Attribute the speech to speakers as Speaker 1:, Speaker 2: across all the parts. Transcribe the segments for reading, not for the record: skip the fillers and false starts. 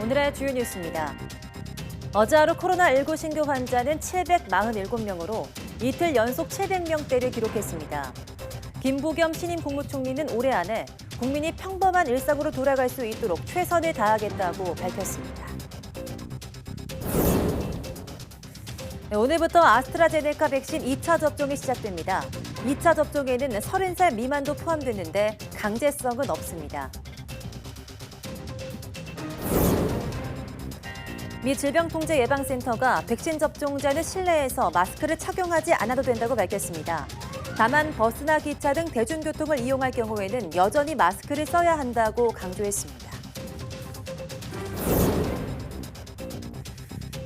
Speaker 1: 오늘의 주요 뉴스입니다. 어제 하루 코로나19 신규 환자는 747명으로 이틀 연속 700명대를 기록했습니다. 김부겸 신임 국무총리는 올해 안에 국민이 평범한 일상으로 돌아갈 수 있도록 최선을 다하겠다고 밝혔습니다. 네, 오늘부터 아스트라제네카 백신 2차 접종이 시작됩니다. 2차 접종에는 30살 미만도 포함되는데 강제성은 없습니다. 미 질병통제예방센터가 백신 접종자는 실내에서 마스크를 착용하지 않아도 된다고 밝혔습니다. 다만 버스나 기차 등 대중교통을 이용할 경우에는 여전히 마스크를 써야 한다고 강조했습니다.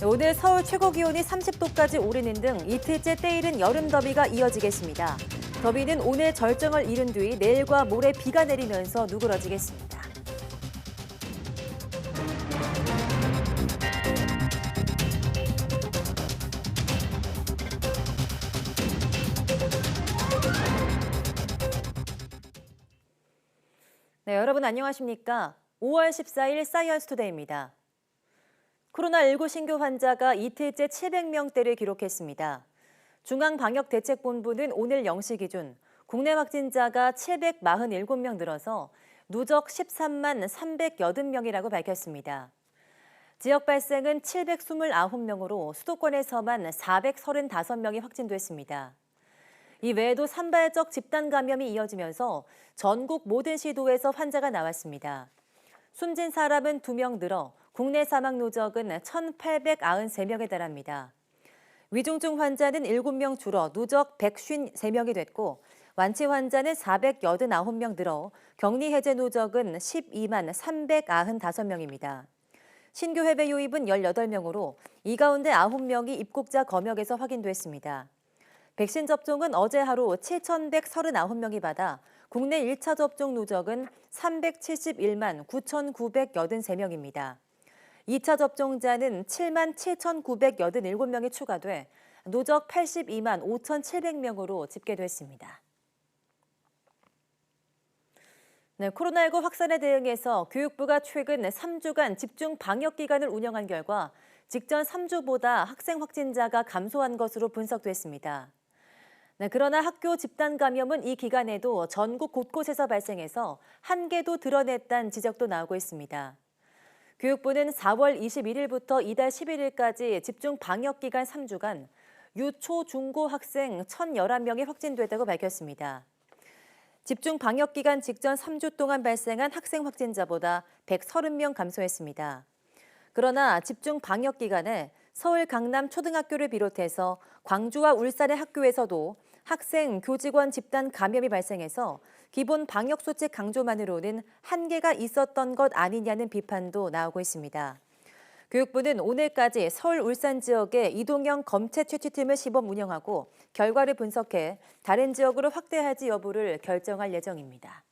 Speaker 1: 오늘 서울 최고 기온이 30도까지 오르는 등 이틀째 때이른 여름 더위가 이어지겠습니다. 더위는 오늘 절정을 이룬 뒤 내일과 모레 비가 내리면서 누그러지겠습니다. 네, 여러분 안녕하십니까? 5월 14일 사이언스 투데이입니다. 코로나19 신규 환자가 이틀째 700명대를 기록했습니다. 중앙방역대책본부는 오늘 0시 기준 국내 확진자가 747명 늘어서 누적 13만 380명이라고 밝혔습니다. 지역 발생은 729명으로 수도권에서만 435명이 확진됐습니다. 이 외에도 산발적 집단 감염이 이어지면서 전국 모든 시도에서 환자가 나왔습니다. 숨진 사람은 2명 늘어 국내 사망 누적은 1,893명에 달합니다. 위중증 환자는 7명 줄어 누적 153명이 됐고 완치 환자는 489명 늘어 격리 해제 누적은 12만 395명입니다. 신규 해외 유입은 18명으로 이 가운데 9명이 입국자 검역에서 확인됐습니다. 백신 접종은 어제 하루 7,139명이 받아 국내 1차 접종 누적은 371만 9,983명입니다. 2차 접종자는 7만 7,987명이 추가돼 누적 82만 5,700명으로 집계됐습니다. 네, 코로나19 확산에 대응해서 교육부가 최근 3주간 집중 방역 기간을 운영한 결과 직전 3주보다 학생 확진자가 감소한 것으로 분석됐습니다. 네, 그러나 학교 집단 감염은 이 기간에도 전국 곳곳에서 발생해서 한계도 드러냈다는 지적도 나오고 있습니다. 교육부는 4월 21일부터 이달 11일까지 집중 방역 기간 3주간 유초, 중고 학생 1,011명이 확진됐다고 밝혔습니다. 집중 방역 기간 직전 3주 동안 발생한 학생 확진자보다 130명 감소했습니다. 그러나 집중 방역 기간에 서울 강남 초등학교를 비롯해서 광주와 울산의 학교에서도 학생, 교직원 집단 감염이 발생해서 기본 방역수칙 강조만으로는 한계가 있었던 것 아니냐는 비판도 나오고 있습니다. 교육부는 오늘까지 서울, 울산 지역에 이동형 검체 채취팀을 시범 운영하고 결과를 분석해 다른 지역으로 확대할지 여부를 결정할 예정입니다.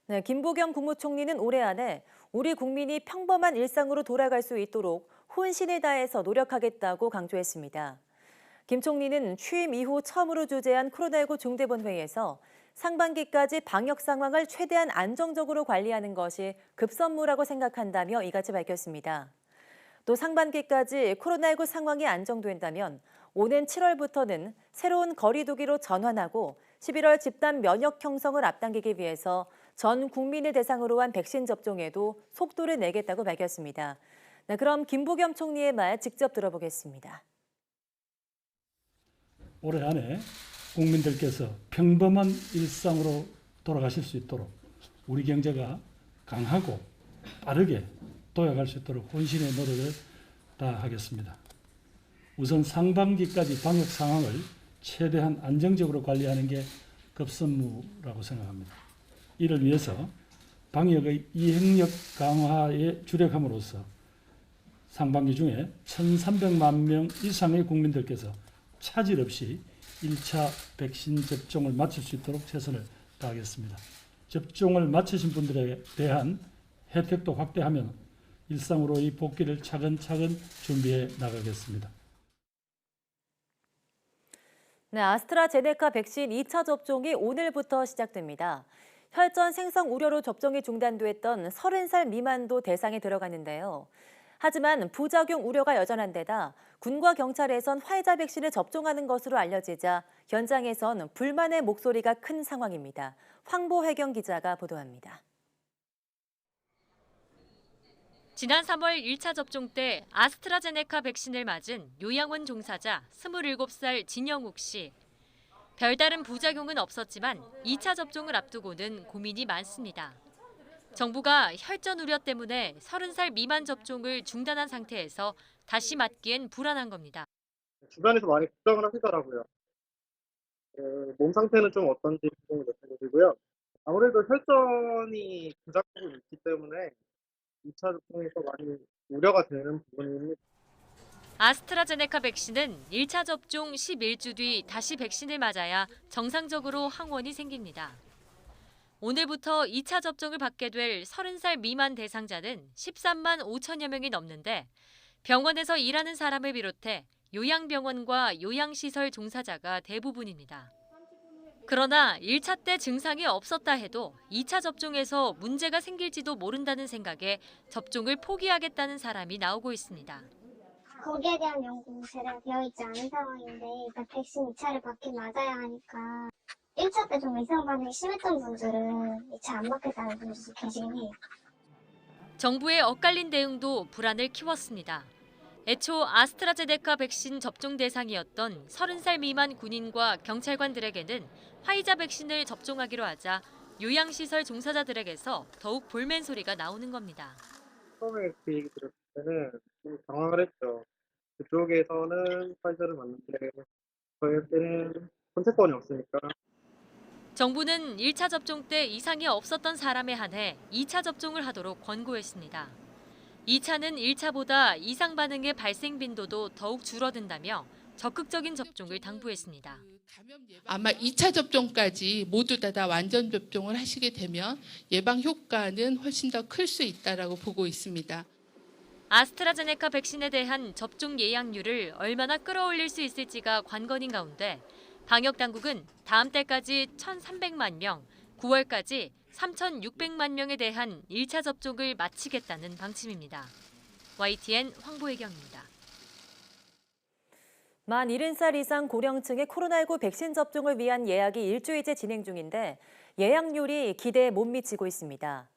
Speaker 1: 네, 김부겸 국무총리는 올해 안에 우리 국민이 평범한 일상으로 돌아갈 수 있도록 혼신을 다해서 노력하겠다고 강조했습니다. 김 총리는 취임 이후 처음으로 주재한 코로나19 중대본회의에서 상반기까지 방역 상황을 최대한 안정적으로 관리하는 것이 급선무라고 생각한다며 이같이 밝혔습니다. 또 상반기까지 코로나19 상황이 안정된다면 오는 7월부터는 새로운 거리두기로 전환하고 11월 집단 면역 형성을 앞당기기 위해서 전 국민을 대상으로 한 백신 접종에도 속도를 내겠다고 밝혔습니다. 네, 그럼 김부겸 총리의 말 직접 들어보겠습니다.
Speaker 2: 올해 안에 국민들께서 평범한 일상으로 돌아가실 수 있도록 우리 경제가 강하고 빠르게 도약할 수 있도록 혼신의 노력을 다하겠습니다. 우선 상반기까지 방역 상황을 최대한 안정적으로 관리하는 게 급선무라고 생각합니다. 이를 위해서 방역의 이행력 강화에 주력함으로써 상반기 중에 1,300만 명 이상의 국민들께서 차질 없이 1차 백신 접종을 마칠 수 있도록 최선을 다하겠습니다. 접종을 마치신 분들에 대한 혜택도 확대하며 일상으로의 복귀를 차근차근 준비해 나가겠습니다.
Speaker 1: 네, 아스트라제네카 백신 2차 접종이 오늘부터 시작됩니다. 혈전 생성 우려로 접종이 중단됐던 30살 미만도 대상에 들어갔는데요. 하지만 부작용 우려가 여전한 데다 군과 경찰에선 화이자 백신을 접종하는 것으로 알려지자 현장에선 불만의 목소리가 큰 상황입니다. 황보혜경 기자가 보도합니다.
Speaker 3: 지난 3월 1차 접종 때 아스트라제네카 백신을 맞은 요양원 종사자 27살 진영욱 씨. 별다른 부작용은 없었지만 2차 접종을 앞두고는 고민이 많습니다. 정부가 혈전 우려 때문에 30살 미만 접종을 중단한 상태에서 다시 맞기엔 불안한 겁니다.
Speaker 4: 주변에서 많이 걱정을 하시더라고요. 몸 상태는 좀 어떤지 궁금해 드리고요. 아무래도 혈전이 부작용이 있기 때문에 2차 접종에서 많이 우려가 되는 부분입니다.
Speaker 3: 아스트라제네카 백신은 1차 접종 11주 뒤 다시 백신을 맞아야 정상적으로 항원이 생깁니다. 오늘부터 2차 접종을 받게 될 30살 미만 대상자는 13만 5천여 명이 넘는데 병원에서 일하는 사람을 비롯해 요양병원과 요양시설 종사자가 대부분입니다. 그러나 1차 때 증상이 없었다 해도 2차 접종에서 문제가 생길지도 모른다는 생각에 접종을 포기하겠다는 사람이 나오고 있습니다.
Speaker 5: 거기에 대한 연구 제대로 되어 있지 않은 상황인데 일단 백신 2차를 받긴 맞아야 하니까 1차 때 좀 이상 반응이 심했던 분들은 2차 안 맞겠다는 분들도 계시긴 해요.
Speaker 3: 정부의 엇갈린 대응도 불안을 키웠습니다. 애초 아스트라제네카 백신 접종 대상이었던 30살 미만 군인과 경찰관들에게는 화이자 백신을 접종하기로 하자 요양시설 종사자들에게서 더욱 볼멘 소리가 나오는 겁니다.
Speaker 4: 처음에 그 얘기 들었을 때는 좀 당황을 했죠. 그쪽에서는 화이자를 맞는데 저희한테는 선택권이 없으니까.
Speaker 3: 정부는 1차 접종 때 이상이 없었던 사람에 한해 2차 접종을 하도록 권고했습니다. 2차는 1차보다 이상 반응의 발생 빈도도 더욱 줄어든다며 적극적인 접종을 당부했습니다.
Speaker 6: 아마 2차 접종까지 모두 다 완전 접종을 하시게 되면 예방 효과는 훨씬 더 클 수 있다고 보고 있습니다.
Speaker 3: 아스트라제네카 백신에 대한 접종 예약률을 얼마나 끌어올릴 수 있을지가 관건인 가운데 방역 당국은 다음 달까지 1,300만 명, 9월까지 3,600만 명에 대한 1차 접종을 마치겠다는 방침입니다. YTN 황보혜경입니다.
Speaker 1: 만 70살 이상 고령층의 코로나19 백신 접종을 위한 예약이 일주일째 진행 중인데 예약률이 기대에 못 미치고 있습니다.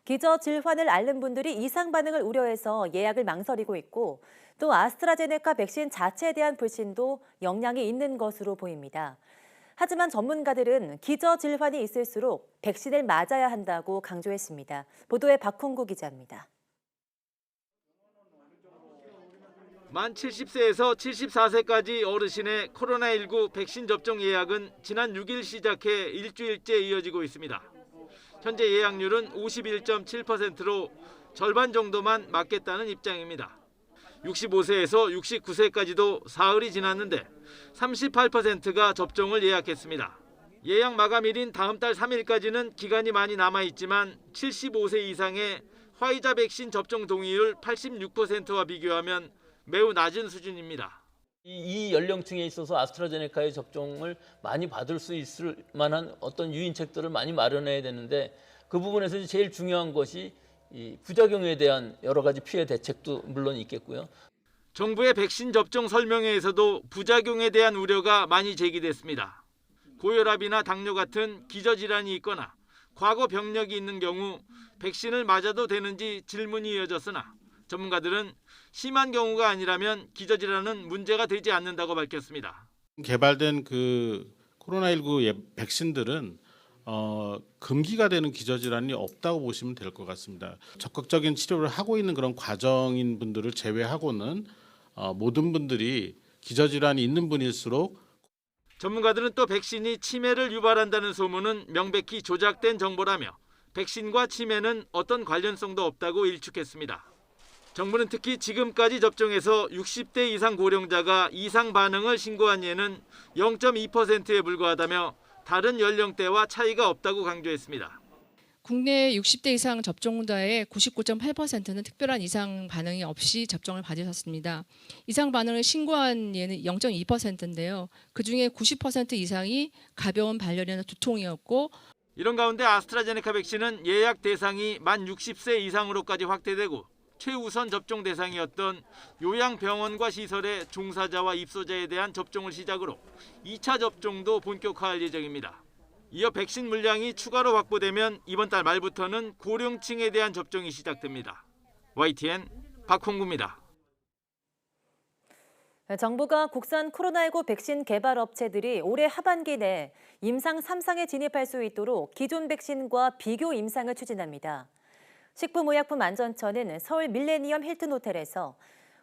Speaker 1: 기저 질환을 앓는 분들이 이상 반응을 우려해서 예약을 망설이고 있고 또 아스트라제네카 백신 자체에 대한 불신도 영향이 있는 것으로 보입니다. 하지만 전문가들은 기저 질환이 있을수록 백신을 맞아야 한다고 강조했습니다. 보도에 박홍구 기자입니다.
Speaker 7: 만 70세에서 74세까지 어르신의 코로나19 백신 접종 예약은 지난 6일 시작해 일주일째 이어지고 있습니다. 현재 예약률은 51.7%로 절반 정도만 맞겠다는 입장입니다. 65세에서 69세까지도 사흘이 지났는데 38%가 접종을 예약했습니다. 예약 마감일인 다음 달 3일까지는 기간이 많이 남아있지만 75세 이상의 화이자 백신 접종 동의율 86%와 비교하면 매우 낮은 수준입니다.
Speaker 8: 이 연령층에 있어서 아스트라제네카의 접종을 많이 받을 수 있을 만한 어떤 유인책들을 많이 마련해야 되는데 그 부분에서 제일 중요한 것이 이 부작용에 대한 여러 가지 피해 대책도 물론 있겠고요.
Speaker 7: 정부의 백신 접종 설명회에서도 부작용에 대한 우려가 많이 제기됐습니다. 고혈압이나 당뇨 같은 기저질환이 있거나 과거 병력이 있는 경우 백신을 맞아도 되는지 질문이 이어졌으나 전문가들은 심한 경우가 아니라면 기저질환은 문제가 되지 않는다고 밝혔습니다.
Speaker 9: 개발된 그 코로나19 백신들은 금기가 되는 기저질환이 없다고 보시면 될 것 같습니다. 적극적인 치료를 하고 있는 그런 과정인 분들을 제외하고는 모든 분들이 기저질환이 있는 분일수록
Speaker 7: 전문가들은 또 백신이 치매를 유발한다는 소문은 명백히 조작된 정보라며 백신과 치매는 어떤 관련성도 없다고 일축했습니다. 정부는 특히 지금까지 접종해서 60대 이상 고령자가 이상 반응을 신고한 예는 0.2%에 불과하다며 다른 연령대와 차이가 없다고 강조했습니다.
Speaker 10: 국내 60대 이상 접종자의 99.8%는 특별한 이상 반응이 없이 접종을 받으셨습니다. 이상 반응을 신고한 예는 0.2%인데요. 그중에 90% 이상이 가벼운 발열이나 두통이었고
Speaker 7: 이런 가운데 아스트라제네카 백신은 예약 대상이 만 60세 이상으로까지 확대되고 최우선 접종 대상이었던 요양병원과 시설의 종사자와 입소자에 대한 접종을 시작으로 2차 접종도 본격화할 예정입니다. 이어 백신 물량이 추가로 확보되면 이번 달 말부터는 고령층에 대한 접종이 시작됩니다. YTN 박홍구입니다.
Speaker 1: 정부가 국산 코로나19 백신 개발 업체들이 올해 하반기 내 임상 3상에 진입할 수 있도록 기존 백신과 비교 임상을 추진합니다. 식품의약품안전처는 서울 밀레니엄 힐튼 호텔에서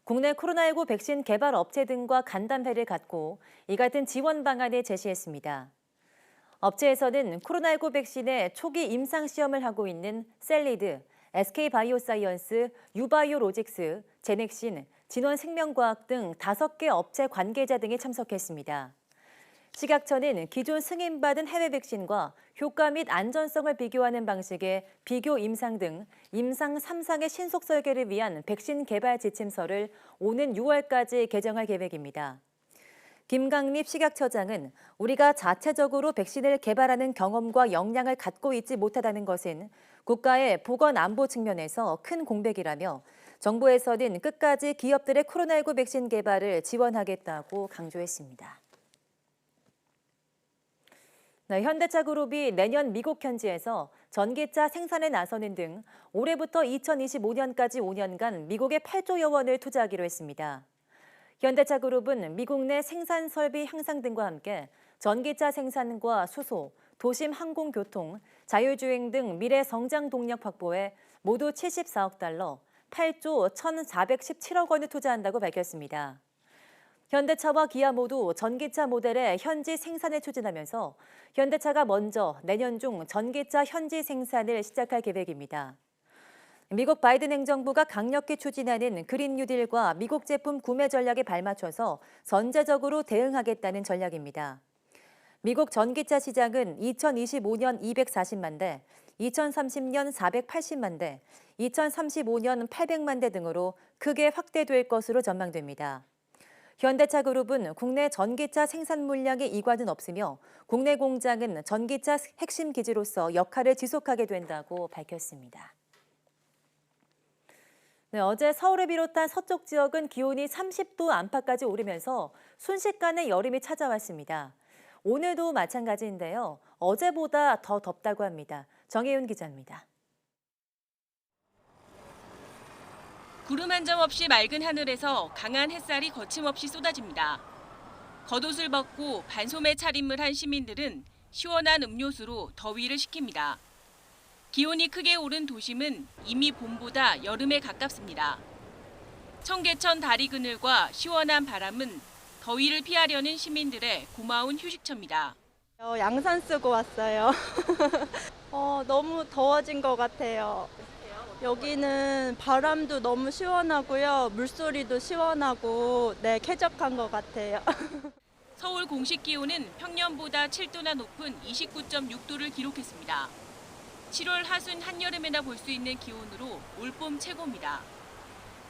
Speaker 1: 국내 코로나19 백신 개발 업체 등과 간담회를 갖고 이 같은 지원 방안을 제시했습니다. 업체에서는 코로나19 백신의 초기 임상 시험을 하고 있는 셀리드, SK바이오사이언스, 유바이오로직스, 제넥신, 진원생명과학 등 5개 업체 관계자 등이 참석했습니다. 식약처는 기존 승인받은 해외 백신과 효과 및 안전성을 비교하는 방식의 비교 임상 등 임상 3상의 신속 설계를 위한 백신 개발 지침서를 오는 6월까지 개정할 계획입니다. 김강립 식약처장은 우리가 자체적으로 백신을 개발하는 경험과 역량을 갖고 있지 못하다는 것은 국가의 보건 안보 측면에서 큰 공백이라며 정부에서는 끝까지 기업들의 코로나19 백신 개발을 지원하겠다고 강조했습니다. 현대차 그룹이 내년 미국 현지에서 전기차 생산에 나서는 등 올해부터 2025년까지 5년간 미국에 8조여 원을 투자하기로 했습니다. 현대차 그룹은 미국 내 생산 설비 향상 등과 함께 전기차 생산과 수소, 도심 항공교통, 자율주행 등 미래 성장 동력 확보에 모두 74억 달러, 8조 1,417억 원을 투자한다고 밝혔습니다. 현대차와 기아 모두 전기차 모델의 현지 생산을 추진하면서 현대차가 먼저 내년 중 전기차 현지 생산을 시작할 계획입니다. 미국 바이든 행정부가 강력히 추진하는 그린 뉴딜과 미국 제품 구매 전략에 발맞춰서 선제적으로 대응하겠다는 전략입니다. 미국 전기차 시장은 2025년 240만 대, 2030년 480만 대, 2035년 800만 대 등으로 크게 확대될 것으로 전망됩니다. 현대차 그룹은 국내 전기차 생산 물량의 이관은 없으며 국내 공장은 전기차 핵심 기지로서 역할을 지속하게 된다고 밝혔습니다. 어제 서울을 비롯한 서쪽 지역은 기온이 30도 안팎까지 오르면서 순식간에 여름이 찾아왔습니다. 오늘도 마찬가지인데요. 어제보다 더 덥다고 합니다. 정혜윤 기자입니다.
Speaker 11: 구름 한 점 없이 맑은 하늘에서 강한 햇살이 거침없이 쏟아집니다. 겉옷을 벗고 반소매 차림을 한 시민들은 시원한 음료수로 더위를 식힙니다. 기온이 크게 오른 도심은 이미 봄보다 여름에 가깝습니다. 청계천 다리 그늘과 시원한 바람은 더위를 피하려는 시민들의 고마운 휴식처입니다.
Speaker 12: 양산 쓰고 왔어요. 너무 더워진 것 같아요. 여기는 바람도 너무 시원하고요. 물소리도 시원하고 쾌적한 것 같아요.
Speaker 11: 서울 공식 기온은 평년보다 7도나 높은 29.6도를 기록했습니다. 7월 하순 한여름에나 볼 수 있는 기온으로 올봄 최고입니다.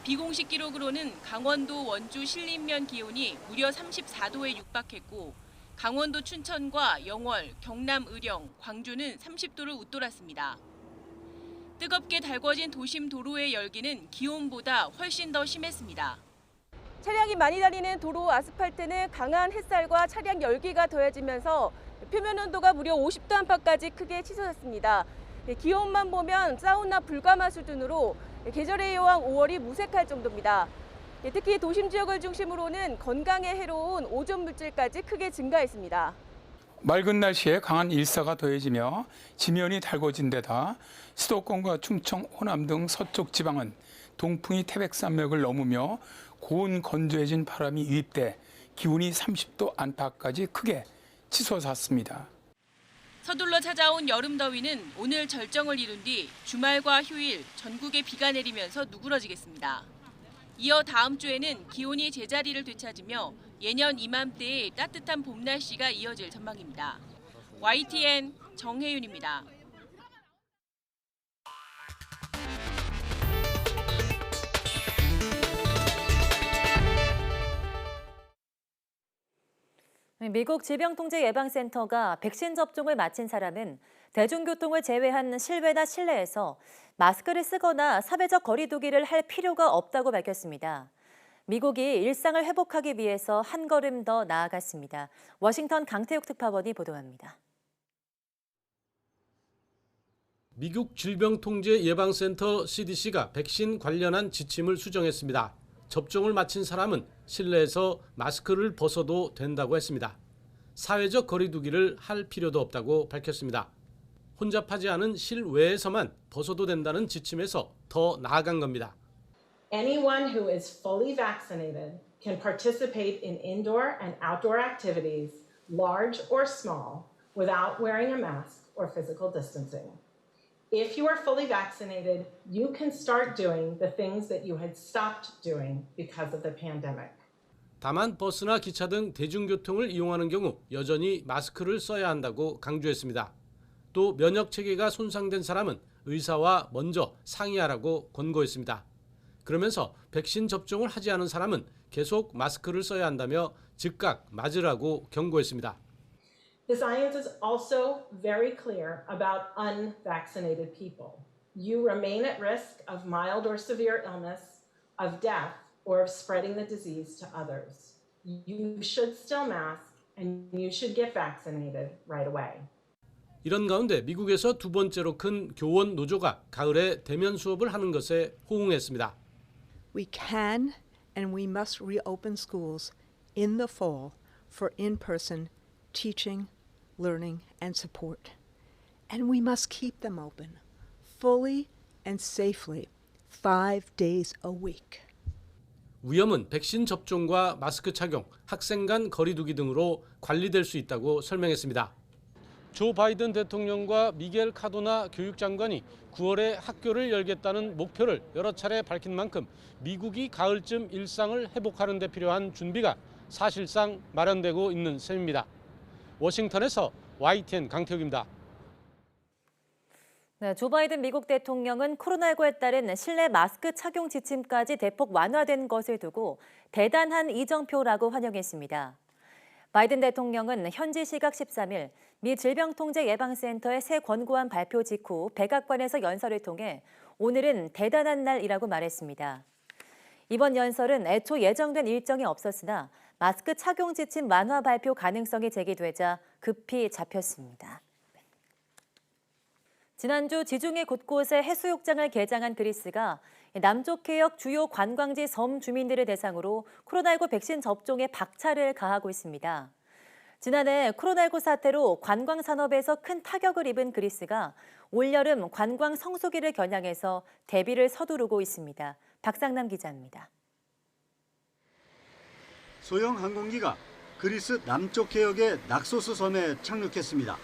Speaker 11: 비공식 기록으로는 강원도 원주 신림면 기온이 무려 34도에 육박했고 강원도 춘천과 영월, 경남 의령, 광주는 30도를 웃돌았습니다. 뜨겁게 달궈진 도심 도로의 열기는 기온보다 훨씬 더 심했습니다.
Speaker 12: 차량이 많이 다니는 도로 아스팔트는 강한 햇살과 차량 열기가 더해지면서 표면 온도가 무려 50도 안팎까지 크게 치솟았습니다. 기온만 보면 사우나 불가마 수준으로 계절의 여왕 5월이 무색할 정도입니다. 특히 도심 지역을 중심으로는 건강에 해로운 오존 물질까지 크게 증가했습니다.
Speaker 13: 맑은 날씨에 강한 일사가 더해지며 지면이 달궈진 데다 수도권과 충청, 호남 등 서쪽 지방은 동풍이 태백산맥을 넘으며 고온 건조해진 바람이 유입돼 기온이 30도 안팎까지 크게 치솟았습니다.
Speaker 11: 서둘러 찾아온 여름 더위는 오늘 절정을 이룬 뒤 주말과 휴일 전국에 비가 내리면서 누그러지겠습니다. 이어 다음 주에는 기온이 제자리를 되찾으며 예년 이맘때의 따뜻한 봄 날씨가 이어질 전망입니다. YTN 정혜윤입니다.
Speaker 1: 미국 질병통제예방센터가 백신 접종을 마친 사람은 대중교통을 제외한 실외나 실내에서 마스크를 쓰거나 사회적 거리 두기를 할 필요가 없다고 밝혔습니다. 미국이 일상을 회복하기 위해서 한 걸음 더 나아갔습니다. 워싱턴 강태욱 특파원이 보도합니다.
Speaker 14: 미국 질병통제예방센터 CDC가 백신 관련한 지침을 수정했습니다. 접종을 마친 사람은 실내에서 마스크를 벗어도 된다고 했습니다. 사회적 거리 두기를 할 필요도 없다고 밝혔습니다. 혼잡하지 않은 실외에서만 벗어도 된다는 지침에서 더 나아간 겁니다.
Speaker 15: Anyone who is fully vaccinated can participate in indoor and outdoor activities, large or small, without wearing a mask or physical distancing. If you are fully vaccinated, you can start doing the things that you had stopped doing because of the pandemic.
Speaker 14: 다만 버스나 기차 등 대중교통을 이용하는 경우 여전히 마스크를 써야 한다고 강조했습니다. 또 면역 체계가 손상된 사람은 의사와 먼저 상의하라고 권고했습니다. 그러면서 백신 접종을 하지 않은 사람은 계속 마스크를 써야 한다며 즉각 맞으라고 경고했습니다.
Speaker 15: The science is also very clear about unvaccinated people. You remain at risk of mild or severe illness, of death, or of spreading the disease to others. You should still mask and you should get vaccinated right away.
Speaker 14: 이런 가운데 미국에서 두 번째로 큰 교원 노조가 가을에 대면 수업을 하는 것에 호응했습니다.
Speaker 16: We can and we must reopen schools in the fall for in-person teaching, learning, and support. And we must keep them open fully and safely 5 days a week.
Speaker 14: 위험은 백신 접종과 마스크 착용, 학생 간 거리 두기 등으로 관리될 수 있다고 설명했습니다. 조 바이든 대통령과 미겔 카도나 교육장관이 9월에 학교를 열겠다는 목표를 여러 차례 밝힌 만큼 미국이 가을쯤 일상을 회복하는 데 필요한 준비가 사실상 마련되고 있는 셈입니다. 워싱턴에서 YTN 강태욱입니다.
Speaker 1: 네, 조 바이든 미국 대통령은 코로나19에 따른 실내 마스크 착용 지침까지 대폭 완화된 것을 두고 대단한 이정표라고 환영했습니다. 바이든 대통령은 현지 시각 13일 미 질병통제예방센터의 새 권고안 발표 직후 백악관에서 연설을 통해 오늘은 대단한 날이라고 말했습니다. 이번 연설은 애초 예정된 일정이 없었으나 마스크 착용 지침 완화 발표 가능성이 제기되자 급히 잡혔습니다. 지난주 지중해 곳곳에 해수욕장을 개장한 그리스가 남쪽 해역 주요 관광지 섬 주민들을 대상으로 코로나19 백신 접종에 박차를 가하고 있습니다. 지난해 코로나19 사태로 관광 산업에서 큰 타격을 입은 그리스가 올여름 관광 성수기를 겨냥해서 대비를 서두르고 있습니다. 박상남 기자입니다.
Speaker 17: 소형 항공기가 그리스 남쪽 해역의 낙소스 섬에 착륙했습니다.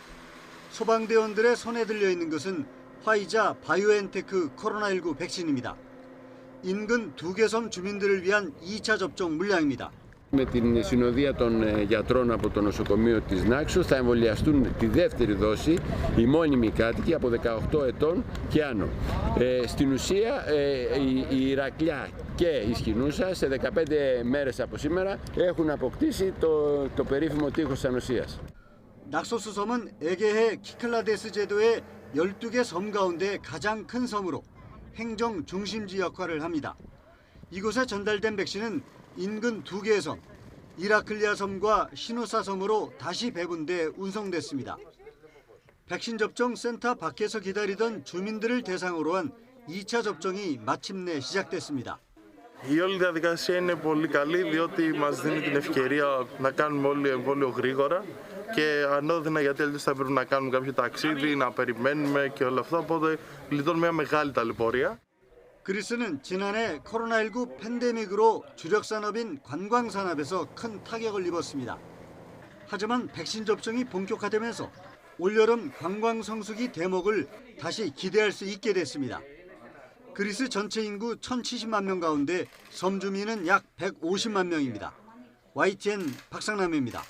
Speaker 17: 소방대원들의 손에 들려 있는 것은 화이자 바이오엔테크 코로나19 백신입니다. 인근 2개 섬 주민들을 위한 2차 접종 물량입니다.
Speaker 18: Με την συνοδεία των γιατρών από το νοσοκομείο της Νάξος θα εμβολιαστούν τη δεύτερη δόση οι μόνιμοι κάτοικοι από 18 ετών και άνω. Στην ουσία η Ηρακλιά και η Σκηνούσα σε 15 μέρες από σήμερα έχουν αποκτήσει το περίφημο τείχος ανοσίας.
Speaker 17: 낙소스 섬은 에게해 키클라데스 제도의 12개 섬 가운데 가장 큰 섬으로 행정 중심지 역할을 합니다. 이곳에 전달된 백신은 인근 2개의 섬, 이라클리아 섬과 시누사 섬으로 다시 배분돼 운송됐습니다. 백신 접종 센터 밖에서 기다리던 주민들을 대상으로 한 2차 접종이 마침내 시작됐습니다.
Speaker 19: Η όλη διαδικασία είναι πολύ καλή διότι μας δίνει την ευκαιρία να κάνουμε όλοι εμβόλιο γρήγορα και ανώδυνα γιατί αλλιώς θα πρέπει να κάνουμε κάποιο ταξίδι, να περιμένουμε και όλα αυτά, οπότε γλιτώνουμε μια μεγάλη ταλαιπωρία.
Speaker 17: 그리스는 지난해 코로나19 팬데믹으로 주력 산업인 관광 산업에서 큰 타격을 입었습니다. 하지만 백신 접종이 본격화되면서 올여름 관광 성수기 대목을 다시 기대할 수 있게 됐습니다. 그리스 전체 인구 1,070만 명 가운데 섬 주민은 약 150만 명입니다. YTN 박상남입니다.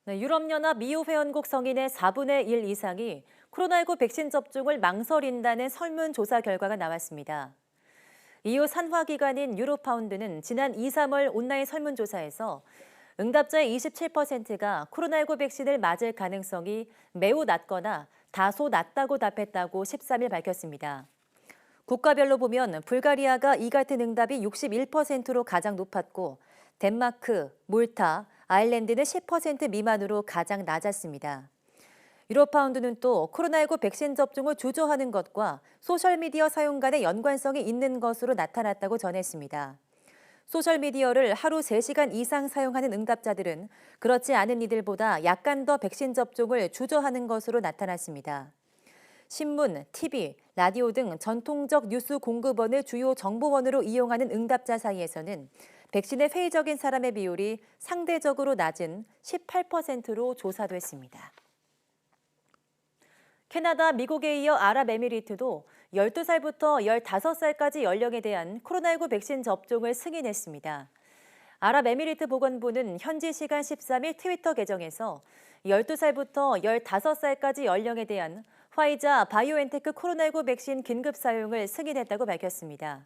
Speaker 1: 네, 유럽연합 EU 회원국 성인의 4분의 1 이상이 코로나19 백신 접종을 망설인다는 설문조사 결과가 나왔습니다. EU 산하기관인 유로파운드는 지난 2, 3월 온라인 설문조사에서 응답자의 27%가 코로나19 백신을 맞을 가능성이 매우 낮거나 다소 낮다고 답했다고 13일 밝혔습니다. 국가별로 보면 불가리아가 이 같은 응답이 61%로 가장 높았고 덴마크, 몰타, 아일랜드는 10% 미만으로 가장 낮았습니다. 유로파운드는 또 코로나19 백신 접종을 주저하는 것과 소셜미디어 사용 간의 연관성이 있는 것으로 나타났다고 전했습니다. 소셜미디어를 하루 3시간 이상 사용하는 응답자들은 그렇지 않은 이들보다 약간 더 백신 접종을 주저하는 것으로 나타났습니다. 신문, TV, 라디오 등 전통적 뉴스 공급원을 주요 정보원으로 이용하는 응답자 사이에서는 백신에 회의적인 사람의 비율이 상대적으로 낮은 18%로 조사됐습니다. 캐나다, 미국에 이어 아랍에미리트도 12살부터 15살까지 연령에 대한 코로나19 백신 접종을 승인했습니다. 아랍에미리트 보건부는 현지 시간 13일 트위터 계정에서 12살부터 15살까지 연령에 대한 화이자 바이오엔테크 코로나19 백신 긴급 사용을 승인했다고 밝혔습니다.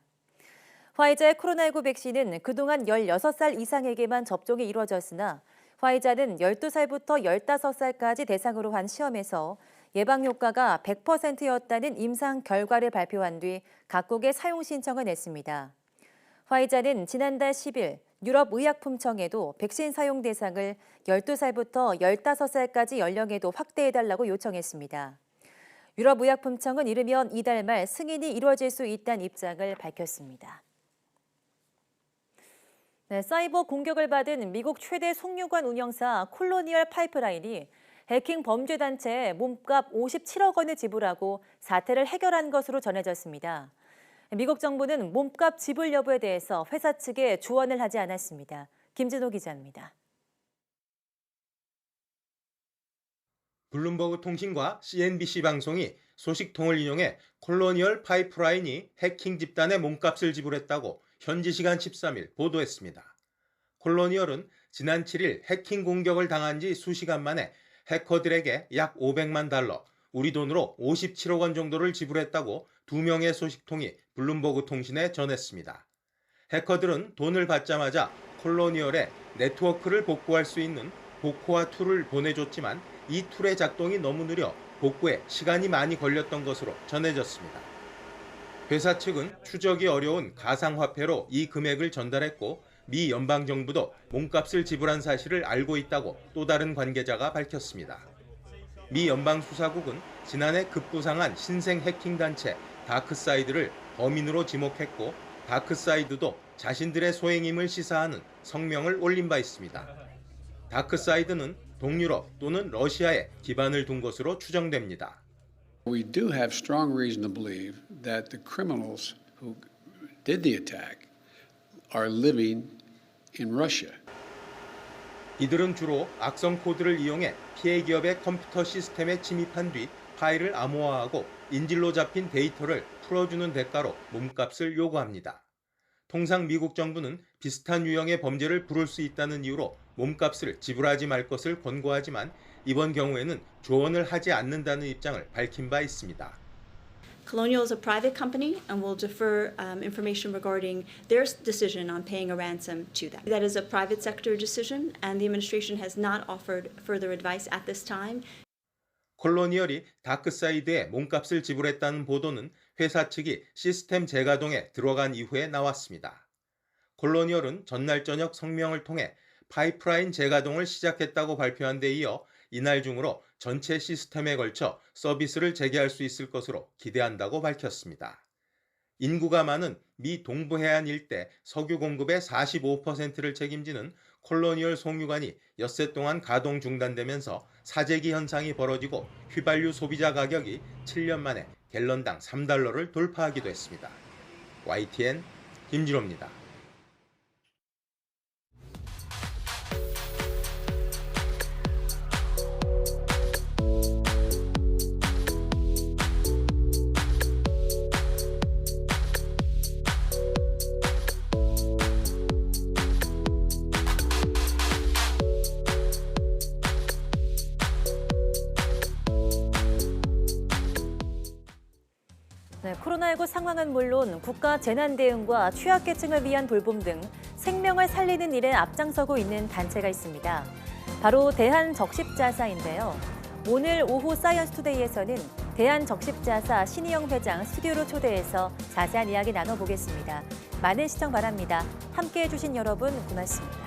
Speaker 1: 화이자의 코로나19 백신은 그동안 16살 이상에게만 접종이 이루어졌으나 화이자는 12살부터 15살까지 대상으로 한 시험에서 예방 효과가 100%였다는 임상 결과를 발표한 뒤 각국에 사용 신청을 냈습니다. 화이자는 지난달 10일 유럽의약품청에도 백신 사용 대상을 12살부터 15살까지 연령에도 확대해달라고 요청했습니다. 유럽의약품청은 이르면 이달 말 승인이 이루어질 수 있다는 입장을 밝혔습니다. 네, 사이버 공격을 받은 미국 최대 송유관 운영사 콜로니얼 파이프라인이 해킹 범죄 단체에 몸값 57억 원을 지불하고 사태를 해결한 것으로 전해졌습니다. 미국 정부는 몸값 지불 여부에 대해서 회사 측에 조언을 하지 않았습니다. 김진호 기자입니다.
Speaker 20: 블룸버그 통신과 CNBC 방송이 소식통을 인용해 콜로니얼 파이프라인이 해킹 집단의 몸값을 지불했다고 현지 시간 13일 보도했습니다. 콜로니얼은 지난 7일 해킹 공격을 당한 지 수시간 만에 해커들에게 약 500만 달러, 우리 돈으로 57억 원 정도를 지불했다고 2명의 소식통이 블룸버그 통신에 전했습니다. 해커들은 돈을 받자마자 콜로니얼에 네트워크를 복구할 수 있는 복호화 툴을 보내줬지만 이 툴의 작동이 너무 느려 복구에 시간이 많이 걸렸던 것으로 전해졌습니다. 회사 측은 추적이 어려운 가상화폐로 이 금액을 전달했고 미 연방정부도 몸값을 지불한 사실을 알고 있다고 또 다른 관계자가 밝혔습니다. 미 연방수사국은 지난해 급부상한 신생 해킹 단체 다크사이드를 범인으로 지목했고 다크사이드도 자신들의 소행임을 시사하는 성명을 올린 바 있습니다. 다크사이드는 동유럽 또는 러시아에 기반을 둔 것으로 추정됩니다.
Speaker 21: We do have strong reason to believe that the criminals who did the attack are living in Russia.
Speaker 20: 이들은 주로 악성 코드를 이용해 피해 기업의 컴퓨터 시스템에 침입한 뒤 파일을 암호화하고 인질로 잡힌 데이터를 풀어주는 대가로 몸값을 요구합니다. 통상 미국 정부는 비슷한 유형의 범죄를 부를 수 있다는 이유로 몸값을 지불하지 말 것을 권고하지만 이번 경우에는 조언을 하지 않는다는 입장을 밝힌 바 있습니다.
Speaker 22: Colonial is a private company and will defer information regarding their decision on paying a ransom to them. That is a private sector decision and the administration has not offered further advice at this time.
Speaker 20: 콜로니얼이 다크사이드에 몸값을 지불했다는 보도는 회사 측이 시스템 재가동에 들어간 이후에 나왔습니다. 콜로니얼은 전날 저녁 성명을 통해 파이프라인 재가동을 시작했다고 발표한 데 이어 이날 중으로 전체 시스템에 걸쳐 서비스를 재개할 수 있을 것으로 기대한다고 밝혔습니다. 인구가 많은 미 동부 해안 일대 석유 공급의 45%를 책임지는 콜로니얼 송유관이 엿새 동안 가동 중단되면서 사재기 현상이 벌어지고 휘발유 소비자 가격이 7년 만에 갤런당 3달러를 돌파하기도 했습니다. YTN 김진호입니다.
Speaker 1: 네, 코로나19 상황은 물론 국가 재난 대응과 취약계층을 위한 돌봄 등 생명을 살리는 일에 앞장서고 있는 단체가 있습니다. 바로 대한적십자사인데요. 오늘 오후 사이언스투데이에서는 대한적십자사 신희영 회장 스튜디오로 초대해서 자세한 이야기 나눠보겠습니다. 많은 시청 바랍니다. 함께해 주신 여러분 고맙습니다.